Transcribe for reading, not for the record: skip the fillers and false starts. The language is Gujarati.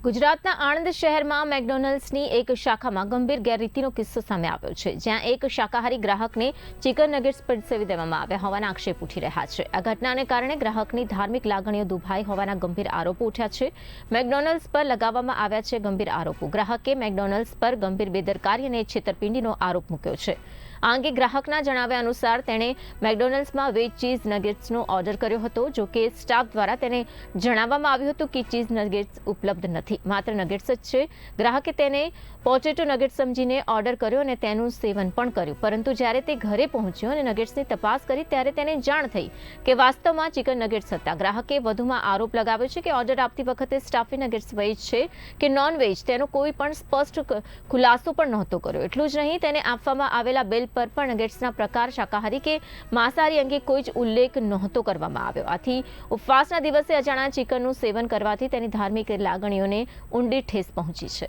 ગુજરાતના આણંદ શહેરમાં મેકડોનલ્ડ્સની એક શાખામાં ગંભીર ગેરરીતિનો કિસ્સો સામે આવ્યો છે, જ્યાં એક શાકાહારી ગ્રાહકને ચિકન નગેટ્સ પીરસાવી દેવામાં આવ્યા હોવાના આક્ષેપ ઉઠી રહ્યા છે. આ ઘટનાને કારણે ગ્રાહકની ધાર્મિક લાગણીઓ દુભાઈ હોવાના ગંભીર આરોપો ઉઠ્યા છે. મેકડોનલ્ડ્સ પર લગાવવામાં આવ્યા છે ગંભીર આરોપો. ગ્રાહકે મેકડોનલ્ડ્સ પર ગંભીર બેદરકારી અને છેતરપિંડીનો આરોપ મૂક્યો છે. આ અંગે ગ્રાહકના જણાવ્યા અનુસાર તેણે મેકડોનલ્ડ્સમાં વેજ ચીઝ નગેટ્સનો ઓર્ડર કર્યો હતો. જો કે સ્ટાફ દ્વારા તેને જણાવવામાં આવ્યું હતું કે ચીઝ નગેટ્સ ઉપલબ્ધ નથી, માત્ર નગેટ્સ જ છે. ગ્રાહકે તેને પોટેટો નગેટ્સ સમજીને ઓર્ડર કર્યો અને તેનું સેવન પણ કર્યું. પરંતુ જ્યારે તે ઘરે પહોંચ્યો અને નગેટ્સની તપાસ કરી ત્યારે તેને જાણ થઈ કે વાસ્તવમાં ચિકન નગેટ્સ હતા. ગ્રાહકે વધુમાં આરોપ લગાવ્યો છે કે ઓર્ડર આપતી વખતે સ્ટાફે નગેટ્સ વેજ છે કે નોન વેજ તેનો કોઈ પણ સ્પષ્ટ ખુલાસો પણ નહોતો કર્યો. એટલું જ નહીં, તેને આપવામાં આવેલા બિલ પર પણ નગેટ્સના પ્રકાર શાકાહારી કે માંસાહારી અંગે કોઈ જ ઉલ્લેખ નહોતો કરવામાં આવ્યો. આથી ઉપવાસના દિવસે અજાણ્યા ચિકનનું સેવન કરવાથી તેની ધાર્મિક લાગણીઓને ઊંડી ઠેસ પહોંચી છે.